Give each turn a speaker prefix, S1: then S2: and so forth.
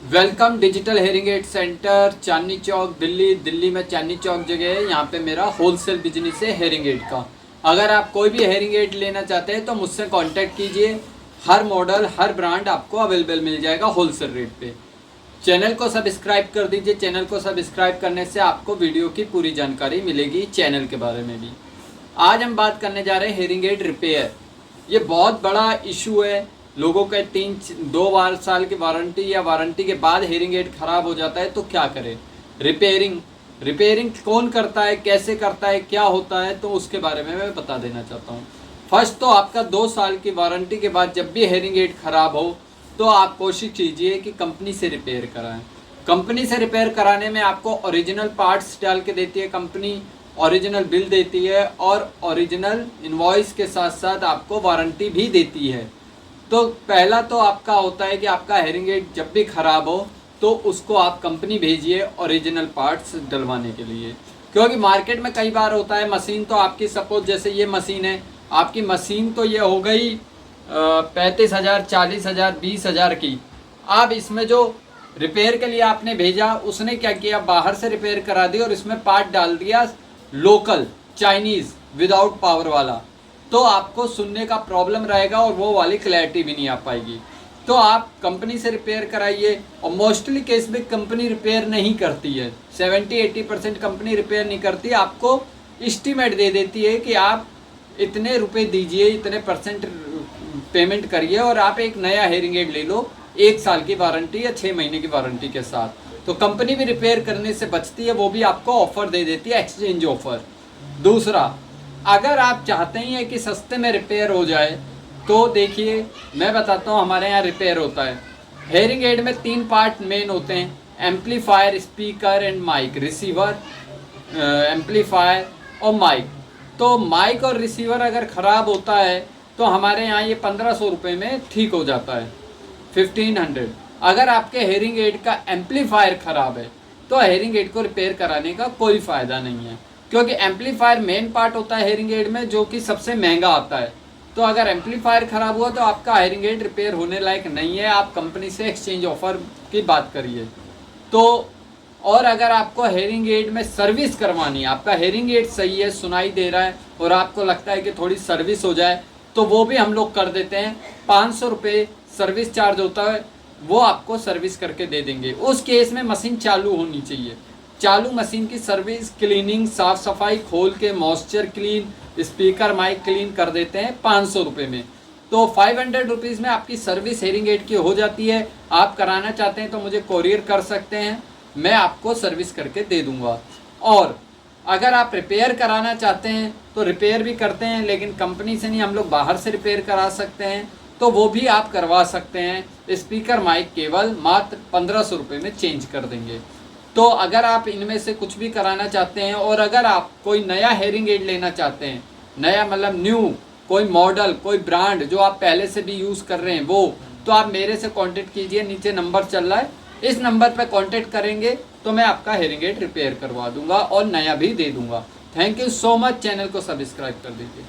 S1: Welcome digital hearing aid centre Chandni Chowk Delhi में चांदनी चौक जगह है। यहाँ पे मेरा होलसेल बिजनेस है हेयरिंग एड का। अगर आप कोई भी हेयरिंग एड लेना चाहते हैं तो मुझसे कांटेक्ट कीजिए। हर मॉडल हर ब्रांड आपको अवेलेबल मिल जाएगा होलसेल रेट पे। चैनल को सब्सक्राइब कर दीजिए। चैनल को सब्सक्राइब करने से आपको वीडियो की पूरी जानकारी मिलेगी, चैनल के बारे में भी। आज हम बात करने जा रहे हैं हेयरिंग एड रिपेयर। ये बहुत बड़ा इशू है। लोगों के 2 साल की वारंटी या वारंटी के बाद हेयरिंग एड खराब हो जाता है तो क्या करें। रिपेयरिंग कौन करता है, कैसे करता है, क्या होता है, तो उसके बारे में मैं बता देना चाहता हूँ। फर्स्ट तो आपका 2 साल की वारंटी के बाद जब भी हेयरिंग एड खराब हो तो आप कोशिश कीजिए कि कंपनी से रिपेयर कराएं। कंपनी से रिपेयर कराने में आपको ओरिजिनल पार्ट्स डाल के देती है कंपनी, ओरिजिनल बिल देती है और ओरिजिनल इनवॉइस के साथ साथ आपको वारंटी भी देती है। तो पहला तो आपका होता है कि आपका हेयरिंग एड जब भी ख़राब हो तो उसको आप कंपनी भेजिए ओरिजिनल पार्ट्स डलवाने के लिए। क्योंकि मार्केट में कई बार होता है मशीन तो आपकी, सपोज जैसे ये मशीन है, आपकी मशीन तो ये हो गई 35,000, 40,000, 20,000 की। अब इसमें जो रिपेयर के लिए आपने भेजा उसने क्या किया, बाहर से रिपेयर करा दी और इसमें पार्ट डाल दिया लोकल चाइनीज़ विदाउट पावर वाला। तो आपको सुनने का प्रॉब्लम रहेगा और वो वाली क्लैरिटी भी नहीं आ पाएगी। तो आप कंपनी से रिपेयर कराइए। और मोस्टली केस में कंपनी रिपेयर नहीं करती है, 70-80% कंपनी रिपेयर नहीं करती। आपको इस्टीमेट दे देती है कि आप इतने रुपए दीजिए, इतने % पेमेंट करिए और आप एक नया हेयरिंग एड ले लो 1 साल की वारंटी या 6 महीने की वारंटी के साथ। तो कंपनी भी रिपेयर करने से बचती है, वो भी आपको ऑफर दे देती है, एक्सचेंज ऑफर। दूसरा, अगर आप चाहते हैं कि सस्ते में रिपेयर हो जाए तो देखिए मैं बताता हूँ हमारे यहाँ रिपेयर होता है। हेयरिंग एड में 3 पार्ट मेन होते हैं, amplifier, speaker and mic. Receiver, amplifier और माइक। तो माइक और रिसीवर अगर ख़राब होता है तो हमारे यहाँ ये 1500 रुपये में ठीक हो जाता है, 1500। अगर आपके हेयरिंग एड का एम्पलीफायर ख़राब है तो हेयरिंग एड को रिपेयर कराने का कोई फ़ायदा नहीं है, क्योंकि एम्पलीफायर मेन पार्ट होता है हेयरिंग एड में जो कि सबसे महंगा आता है। तो अगर एम्पलीफायर ख़राब हुआ तो आपका हेयरिंग एड रिपेयर होने लायक नहीं है। आप कंपनी से एक्सचेंज ऑफर की बात करिए। तो और अगर आपको हेयरिंग एड में सर्विस करवानी है, आपका हेयरिंग एड सही है, सुनाई दे रहा है और आपको लगता है कि थोड़ी सर्विस हो जाए, तो वो भी हम लोग कर देते हैं। 500 रुपये सर्विस चार्ज होता है, वो आपको सर्विस करके दे देंगे। उस केस में मशीन चालू होनी चाहिए। चालू मशीन की सर्विस, क्लीनिंग, साफ़ सफाई, खोल के moisture clean, speaker mic clean कर देते हैं 500 रुपये में। तो 500 रुपीज़ में आपकी सर्विस हेयरिंग एड की हो जाती है। आप कराना चाहते हैं तो मुझे कोरियर कर सकते हैं, मैं आपको सर्विस करके दे दूंगा। और अगर आप रिपेयर कराना चाहते हैं तो रिपेयर भी करते हैं, लेकिन कंपनी से नहीं, हम लोग बाहर से रिपेयर करा सकते हैं, तो वो भी आप करवा सकते हैं। स्पीकर माइक केवल मात्र 1500 रुपये में चेंज कर देंगे। तो अगर आप इनमें से कुछ भी कराना चाहते हैं और अगर आप कोई नया हेयरिंग एड लेना चाहते हैं, नया मतलब न्यू, कोई मॉडल, कोई ब्रांड जो आप पहले से भी यूज़ कर रहे हैं वो, तो आप मेरे से कांटेक्ट कीजिए। नीचे नंबर चल रहा है, इस नंबर पर कांटेक्ट करेंगे तो मैं आपका हेयरिंग एड रिपेयर करवा दूंगा और नया भी दे दूंगा। Thank you so much. Channel को सब्सक्राइब कर दीजिए।